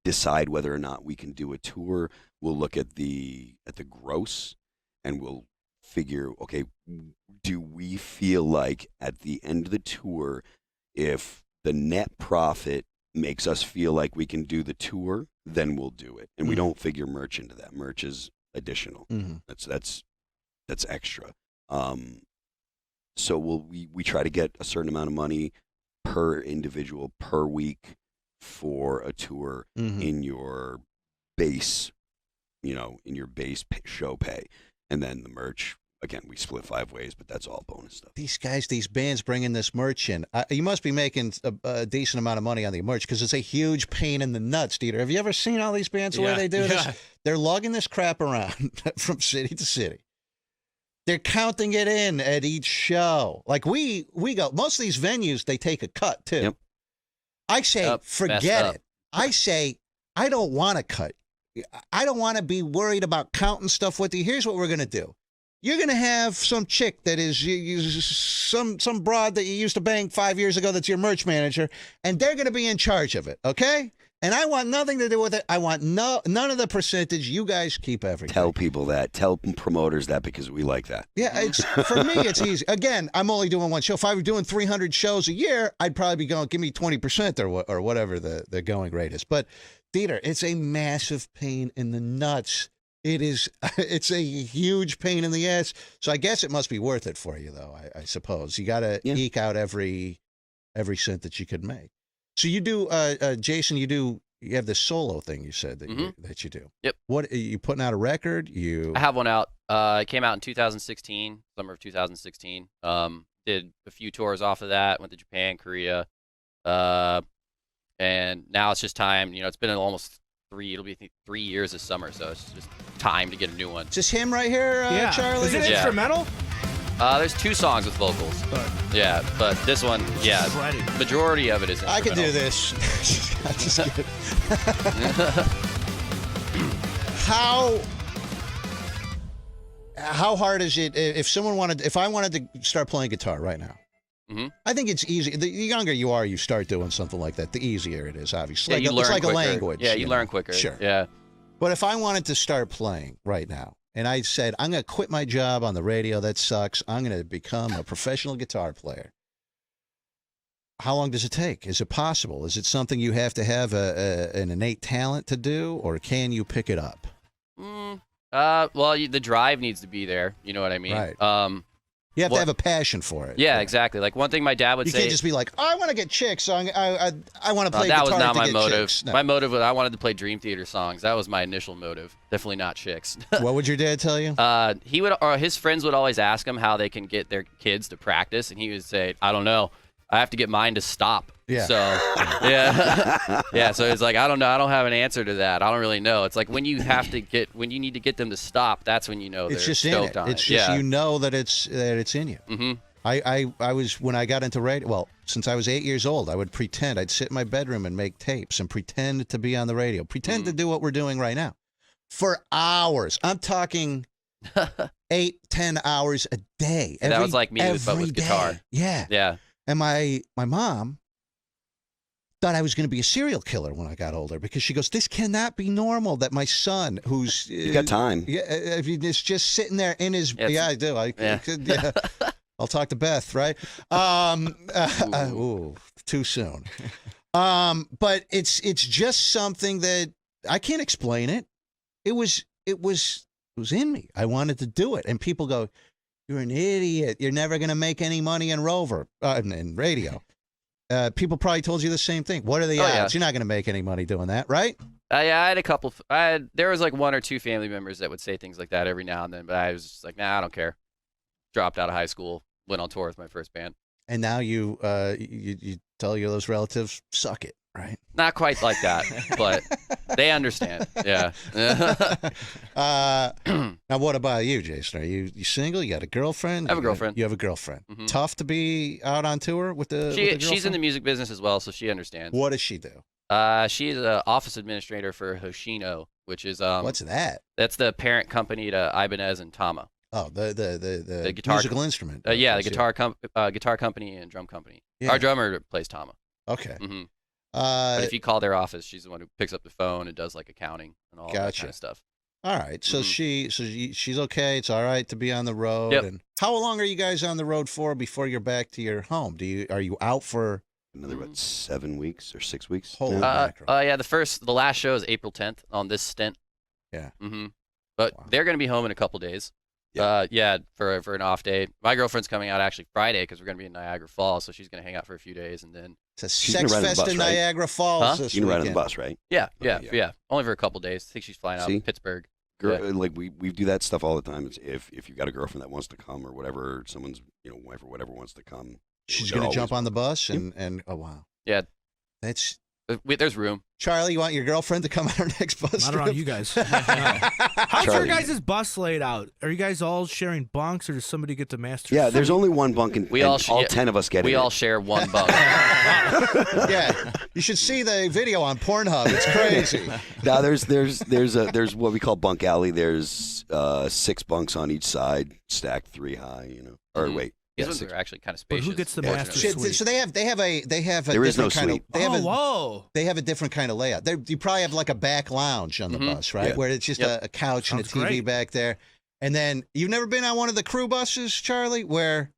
decide whether or not we can do a tour, we'll look at the gross, and we'll figure, okay, do we feel like at the end of the tour, if the net profit makes us feel like we can do the tour, then we'll do it. And we don't figure merch into that. Merch is additional. That's extra. So we try to get a certain amount of money per individual per week for a tour in your base, in your base show pay. And then the merch, again, we split 5 ways, but that's all bonus stuff. These guys, these bands bringing this merch in. You must be making a decent amount of money on the merch, because it's a huge pain in the nuts, Dieter. Have you ever seen all these bands the way they do this? They're lugging this crap around from city to city. They're counting it in at each show. Like we go, most of these venues, they take a cut too. Yep. I say, forget it. I say, I don't want to cut. I don't want to be worried about counting stuff with you. Here's what we're going to do. You're going to have some chick that is some broad that you used to bang 5 years ago that's your merch manager, and they're going to be in charge of it, okay? And I want nothing to do with it. I want none of the percentage. You guys keep everything. Tell people that. Tell promoters that, because we like that. Yeah, for me, it's easy. Again, I'm only doing one show. If I were doing 300 shows a year, I'd probably be going, give me 20% or whatever the going rate is. But, Dieter, it's a massive pain in the nuts. It's a huge pain in the ass. So I guess it must be worth it for you, though, I suppose. You got to eke out every cent that you could make. So you do, Jason, you have this solo thing you said that you do. Yep. What, are you putting out a record? I have one out. It came out in 2016, summer of 2016. Did a few tours off of that, went to Japan, Korea. And now it's just time, it's been almost it'll be 3 years this summer, so it's just time to get a new one. Is this him right here, Charlie? Is it instrumental? There's 2 songs with vocals. Yeah, but this one, majority of it is instrumental. I could do this. I'm just kidding. How hard is it if I wanted to start playing guitar right now? I think it's easy. The younger you are, you start doing something like that, the easier it is, obviously. Yeah, it's like a language. Yeah, you learn quicker. Sure. Yeah. But if I wanted to start playing right now, and I said, I'm going to quit my job on the radio, that sucks, I'm going to become a professional guitar player, how long does it take? Is it possible? Is it something you have to have an innate talent to do, or can you pick it up? Well, the drive needs to be there. You know what I mean? Right. You have to have a passion for it. Yeah, exactly. Like one thing my dad would say. You can't just be like, I want to get chicks, so I want to play guitar. That was not my motive. Chicks. No. My motive was I wanted to play Dream Theater songs. That was my initial motive. Definitely not chicks. What would your dad tell you? His friends would always ask him how they can get their kids to practice, and he would say, I don't know. I have to get mine to stop. Yeah. So, yeah. Yeah. So it's like, I don't know. I don't have an answer to that. I don't really know. It's like when you need to get them to stop, that's when you know it's they're just stoked in it. on It's just, you know that it's in you. Mm-hmm. I was, when I got into radio, well, since I was 8 years old, I would pretend, I'd sit in my bedroom and make tapes and pretend to be on the radio, pretend to do what we're doing right now for hours. I'm talking 8-10 hours a day. That was like me, but with guitar. Yeah. Yeah. And my mom thought I was going to be a serial killer when I got older, because she goes, this cannot be normal that my son, who's... You got time. Yeah, if he's just sitting there in his... Yeah, I do. Yeah. I'll talk to Beth, right? Ooh, too soon. But it's just something that I can't explain it. It was in me. I wanted to do it. And people go, you're an idiot. You're never going to make any money in in radio. people probably told you the same thing. What are the odds? Yeah. You're not going to make any money doing that, right? Yeah, I had a couple. There was like 1 or 2 family members that would say things like that every now and then, but I was just like, nah, I don't care. Dropped out of high school, went on tour with my first band. And now you tell your those relatives, suck it, right? Not quite like that, but they understand. Yeah. Now, what about you, Jason? Are you single? You got a girlfriend? I have a girlfriend. You have a girlfriend. Mhm. Tough to be out on tour with the She's in the music business as well, so she understands. What does she do? She's an office administrator for Hoshino, which is What's that? That's the parent company to Ibanez and Tama. Oh, the guitar musical instrument. Yeah, the guitar company and drum company. Yeah. Our drummer plays Tama. Okay. Mm-hmm. But if you call their office, she's the one who picks up the phone and does like accounting and all that kind of stuff. All right. So she's okay. It's all right to be on the road. Yep. And how long are you guys on the road for before you're back to your home? Are you out for another 7 weeks or 6 weeks? Holy now? Yeah, the last show is April 10th on this stint. Yeah. Mm-hmm. But they're going to be home in a couple days. Yeah. For an off day. My girlfriend's coming out actually Friday because we're going to be in Niagara Falls, so she's going to hang out for a few days and then. It's a She's sex gonna ride on the fest bus, in right? Niagara Falls. This You can ride on the weekend. bus, right? Yeah. yeah. Only for a couple days. I think she's flying out See? of Pittsburgh. Girl, like we do that stuff all the time. It's if you got a girlfriend that wants to come or whatever, or someone's wife or whatever wants to come, She's they're going to jump always- on the bus and oh wow. Yeah. That's There's room. Charlie, you want your girlfriend to come on our next bus Not trip? around you guys. How's your Charlie. guys' bus laid out? Are you guys all sharing bunks, or does somebody get the master? Yeah, there's only one bunk, and We and all all sh- 10 of us get We in all it. share one bunk. Yeah, you should see the video on Pornhub. It's crazy. Now there's what we call bunk alley. There's 6 bunks on each side, stacked 3 high. Or Mhm. wait, These yeah, ones 6. are actually kind of But spacious. who gets the Yeah. master Shit, suite? so they have a There is no different kind of suite. Whoa. they have a different kind of layout. You probably have like a back lounge on the Mhm. bus, right? Yeah. Where it's just a couch and a Sounds TV great. back there. And then you've never been on one of the crew buses, Charlie, where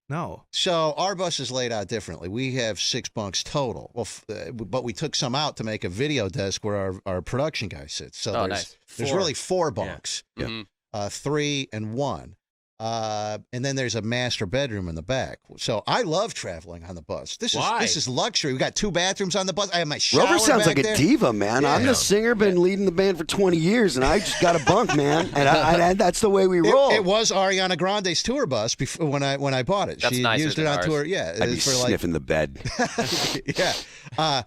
No. so our bus is laid out differently. We have 6 bunks total. Well, but we took some out to make a video desk where our production guy sits. So Oh, there's nice. really 4 bunks, Yeah. Mhm. 3 and 1. And then there's a master bedroom in the back. So I love traveling on the bus. This is luxury. We got 2 bathrooms on the bus. I have my shower Rover sounds back like there. a diva, man. I'm the singer, been leading the band for 20 years, and I just got a bunk, man. And I that's the way we roll. It was Ariana Grande's tour bus before when I bought it. That's she nicer used it than on ours. tour. Yeah, I'd be it's for like sniffing the bed. yeah.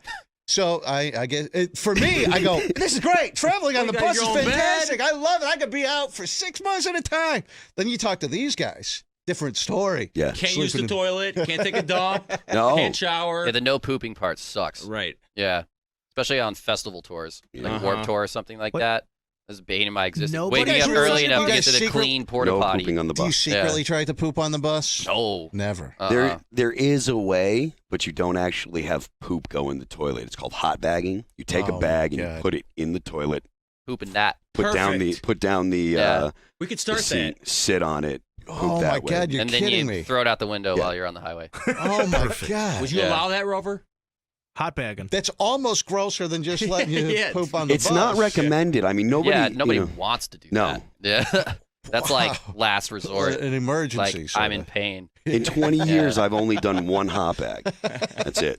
So I guess for me, I go, this is great. Traveling on the got bus is your own fantastic. I love it. I could be out for 6 months at a time. Then you talk to these guys, different story. Yeah. Can't use the Sleeping in- toilet. Can't take a dump. No. Can't shower. Yeah, the no pooping part sucks. Right. Yeah. Especially on festival tours, like Warped Tour or something like What? that. This is bane of my existence. Nobody Waking up does early that. enough You to get guys to the secret- clean porta No potty. pooping on the Do you bus. secretly try to poop on the bus? No. Never. There is a way, but you don't actually have poop go in the toilet. It's called hot bagging. You take Oh, a bag my and you God. put it in the toilet. Pooping that. Put down the Yeah. We could the start that. seat, sit on it. Poop Oh that my way. God, you're and then kidding you me. throw it out the window Yeah. while you're on the highway. Oh my God. Would you Yeah. allow that, Rover? Hot bagging. That's almost grosser than just letting you Yeah. poop on the It's bus. not recommended. I mean, nobody. yeah, nobody you know, wants to do No. that. Yeah. That's like Wow. last resort. An emergency. Like, sorta. I'm in pain. in 20 years, I've only done 1 hot bag. That's it.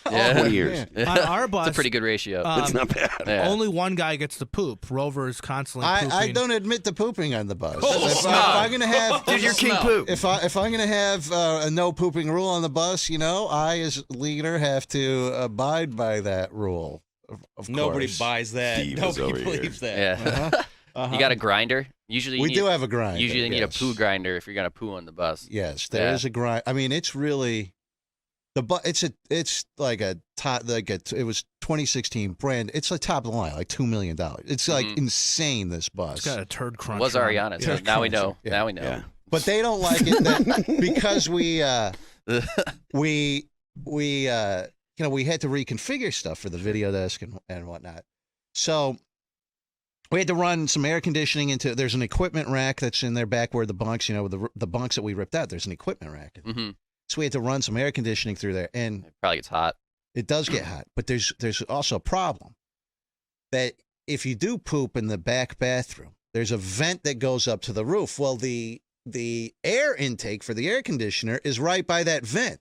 Yeah. 20 years. man. On our bus, It's a pretty good ratio. It's not bad. Yeah. only one guy gets to poop. Rover is constantly pooping. I don't admit to pooping on the bus. Oh, if I'm gonna have, Dude, you're king Smell. poop. if I'm gonna have a no pooping rule on the bus, I as leader have to abide by that rule. Of Nobody course. buys that. Divas Nobody over here. believes that. Yeah. Uh-huh. You got a grinder? Usually We do have a grinder. Usually you need yes. a poo grinder if you're gonna poo on the bus. Yes, there is Yeah. a grind. I mean, it's really it's like a top it was 2016 brand. It's a top of the line, like $2 million. It's like Mhm. insane. This bus. It's got a turd crunch. Was on it. Ariana? So Yeah. now we know. Yeah. Now we know. Yeah. But they don't like it that because we we had to reconfigure stuff for the video desk and whatnot. So we had to run some air conditioning into. There's an equipment rack that's in there back where the bunks, the bunks that we ripped out. There's an equipment rack. hmm So we had to run some air conditioning through there, and It probably gets hot. it does get hot. But there's also a problem that if you do poop in the back bathroom, there's a vent that goes up to the roof. Well, the air intake for the air conditioner is right by that vent.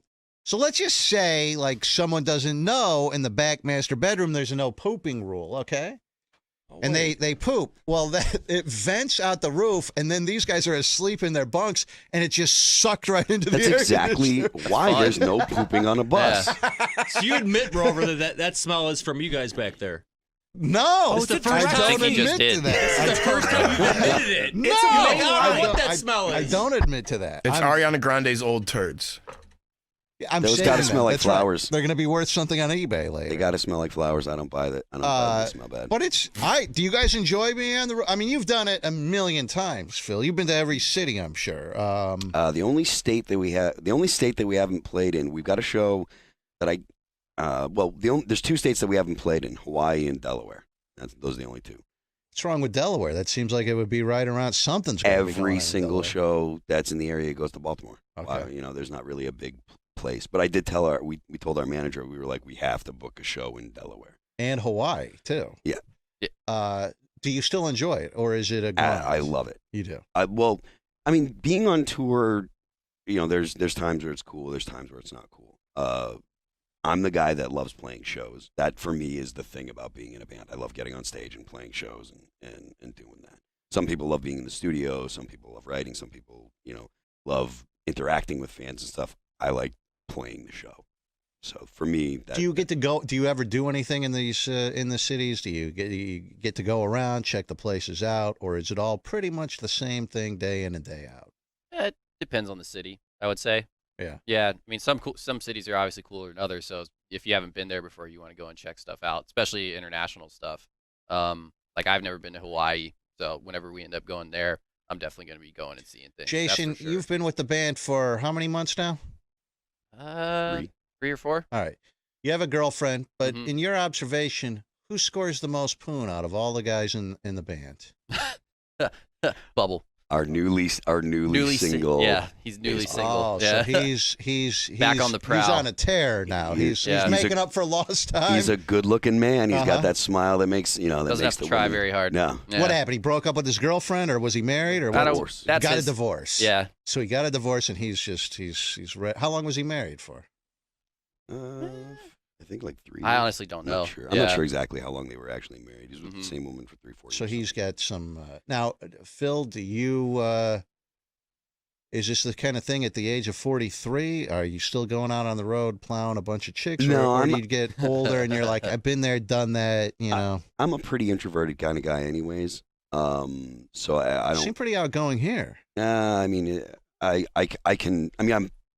So let's just say, like, someone doesn't know in the back master bedroom there's a no pooping rule, okay? And they poop. Well, it vents out the roof, and then these guys are asleep in their bunks, and it just sucked right into the air. That's exactly why there's no pooping on a bus. Yeah. So you admit, Rover, that smell is from you guys back there. No, it's the I first time don't he just admit did. to that. This is the first time you've admitted it. No, I don't know what that smell is. I don't admit to that. It's Ariana Grande's old turds. I'm Those saying gotta that. smell like That's right. flowers. They're going to be worth something on eBay later. They got to smell like flowers. I don't buy that. I don't buy they smell bad. But do you guys enjoy being on the road? I mean, you've done it a million times, Phil. You've been to every city, I'm sure. The only state that we haven't played in, we've got a show that there's 2 states that we haven't played in, Hawaii and Delaware. Those are the only 2. What's wrong with Delaware? That seems like it would be right around something's going to be going on Every in single Delaware. show that's in the area goes to Baltimore. Okay. There's not really a big place. But I did tell we told our manager, we were like, we have to book a show in Delaware. And Hawaii, too. Yeah. Do you still enjoy it, or is it a grind? I love it. You do? Being on tour, there's times where it's cool. There's times where it's not cool. I'm the guy that loves playing shows. That, for me, is the thing about being in a band. I love getting on stage and playing shows and doing that. Some people love being in the studio. Some people love writing. Some people, love interacting with fans and stuff. I like playing the show. So for me, do you get to go? Do you ever do anything in these in the cities? Do you get to go around, check the places out, or is it all pretty much the same thing day in and day out? It depends on the city, I would say. Yeah. Yeah. I mean, some cities are obviously cooler than others. So if you haven't been there before, you want to go and check stuff out, especially international stuff. Like I've never been to Hawaii, so whenever we end up going there, I'm definitely going to be going and seeing things. Jason, that's for sure. you've been with the band for how many months now? 3 or 4. All right. You have a girlfriend, but Mhm. in your observation, who scores the most poon out of all the guys in the band? Bubble. Our newly single. Yeah, he's newly single. Oh, yeah. so he's Back on the prowl. He's on a tear now. He's making up for lost time. He's a good-looking man. He's got that smile that makes that Doesn't makes have to the try woman- very hard. No. Yeah. What happened? He broke up with his girlfriend, or was he married, or what? Divorce. That's got his- a divorce. Yeah. So he got a divorce, and he's how long was he married for? I think like 3 I years. honestly don't know. Not sure. I'm not sure exactly how long they were actually married. He was with the same woman for 3-4 years. So he's got some. Now, Phil, do you? Is this the kind of thing at the age of 43? Are you still going out on the road plowing a bunch of chicks? No, or do you get older and you're like, I've been there, done that, I'm a pretty introverted kind of guy anyways. So I don't seem pretty outgoing here. I'm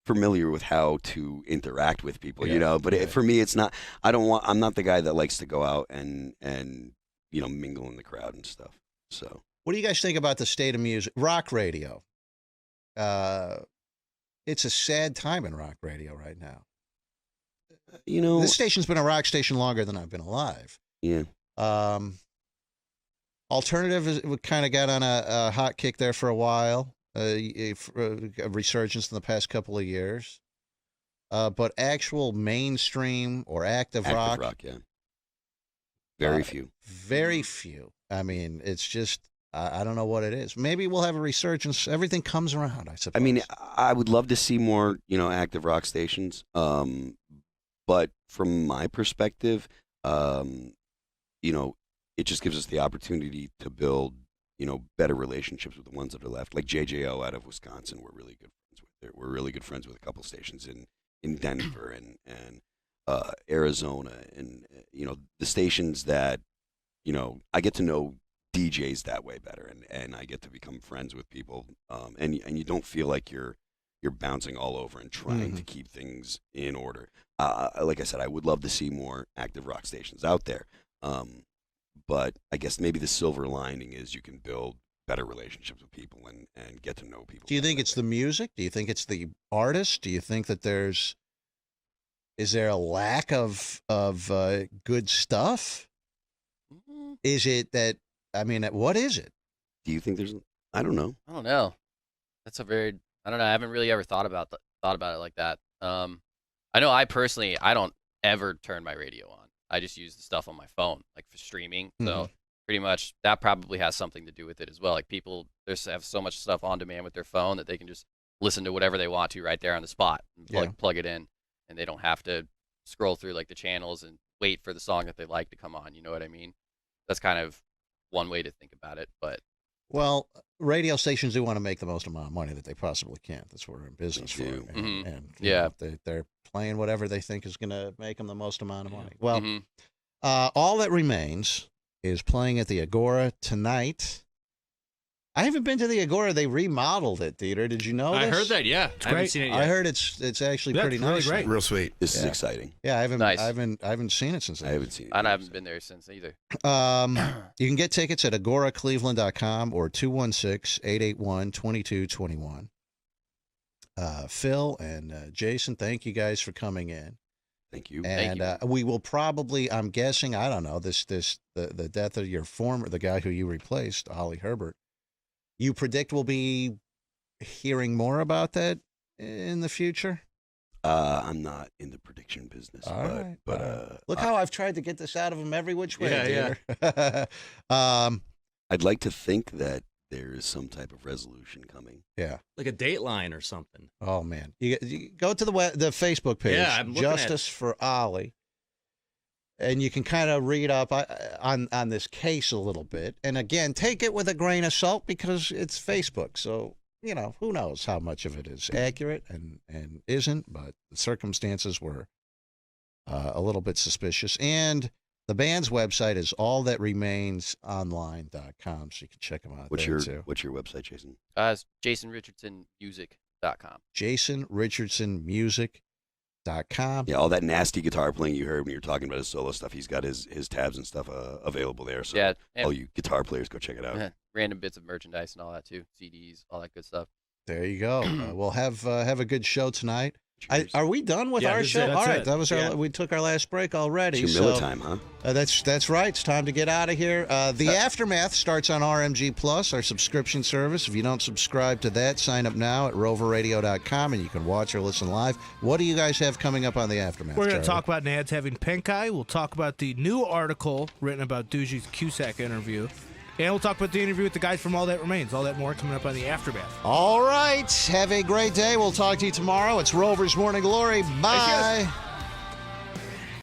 familiar with how to interact with people, but for me, it's not, I'm not the guy that likes to go out and mingle in the crowd and stuff. So What do you guys think about the state of music? Rock radio. It's a sad time in rock radio right now. This station's been a rock station longer than I've been alive. Yeah. Alternative kind of got on a hot kick there for a while. A resurgence in the past couple of years. But actual mainstream or active rock, yeah. Very few. Very few. I mean, it's just, I don't know what it is. Maybe we'll have a resurgence. Everything comes around, I suppose. I mean, I would love to see more, active rock stations. But from my perspective, it just gives us the opportunity to build, better relationships with the ones that are left. Like JJO out of Wisconsin, we're really good friends with. We're really good friends with a couple stations in Denver and Arizona, and the stations that I get to know DJs that way better, and I get to become friends with people, and you don't feel like you're bouncing all over and trying to keep things in order. Like I said, I would love to see more active rock stations out there. But I guess maybe the silver lining is you can build better relationships with people and get to know people. Do you think it's the music? Do you think it's the artist? Do you think that is there a lack of good stuff? Is it that, what is it? Do you think I don't know. I don't know. That's I don't know. I haven't really ever thought about it like that. I know I don't ever turn my radio on. I just use the stuff on my phone, like for streaming. So pretty much that probably has something to do with it as well. Like people have so much stuff on demand with their phone that they can just listen to whatever they want to right there on the spot, plug it in. and they don't have to scroll through like the channels and wait for the song that they like to come on. You know what I mean? That's kind of one way to think about it. But well, radio stations do want to make the most amount of money that they possibly can. That's what we're in business for. do. And you know, they're playing whatever they think is going to make them the most amount of money. Well, all that remains is playing at the Agora tonight. I haven't been to the Agora. They remodeled it, Dieter. Did you know this? I heard that. Yeah, I haven't seen it yet. I heard it's actually pretty really nice. great. Real sweet. This is exciting. Yeah, I haven't Nice. I haven't seen it since. I haven't seen it. I haven't been there since either. You can get tickets at agoracleveland.com or 216-881-2221. Phil and Jason, thank you guys for coming in. Thank you. And we will probably, I'm guessing, I don't know, the death of your the guy who you replaced, Oli Herbert. You predict we'll be hearing more about that in the future? I'm not in the prediction business, but look how I've tried to get this out of him every which way. Yeah, I'd like to think that there is some type of resolution coming. Yeah. Like a Dateline or something. Oh man, you go to the Facebook page, Yeah, I'm looking Justice for Ollie, and you can kind of read up on this case a little bit. And again, take it with a grain of salt because it's Facebook, so you know who knows how much of it is accurate and isn't. But the circumstances were a little bit suspicious. And the band's website is allthatRemainsonline.com, so you can check them out. What's your website, Jason? It's JasonRichardsonMusic.com. JasonRichardsonMusic.com. Yeah, all that nasty guitar playing you heard when you were talking about his solo stuff, he's got his tabs and stuff available there. So yeah, all you guitar players, go check it out. Random bits of merchandise and all that too, CDs, all that good stuff. There you go. We'll have a good show tonight. Are we done with our this is show? it. All right, It. that was our. We took our last break already. It's your Miller time, huh? That's right. It's time to get out of here. The Aftermath starts on RMG Plus, our subscription service. If you don't subscribe to that, sign up now at roverradio.com, and you can watch or listen live. What do you guys have coming up on the Aftermath? We're going to Charlie? talk about Nads having pink eye. We'll talk about the new article written about Doogie's Cusack interview. And we'll talk about the interview with the guys from All That Remains. All that more coming up on the Aftermath. All right. Have a great day. We'll talk to you tomorrow. It's Rover's Morning Glory. Bye.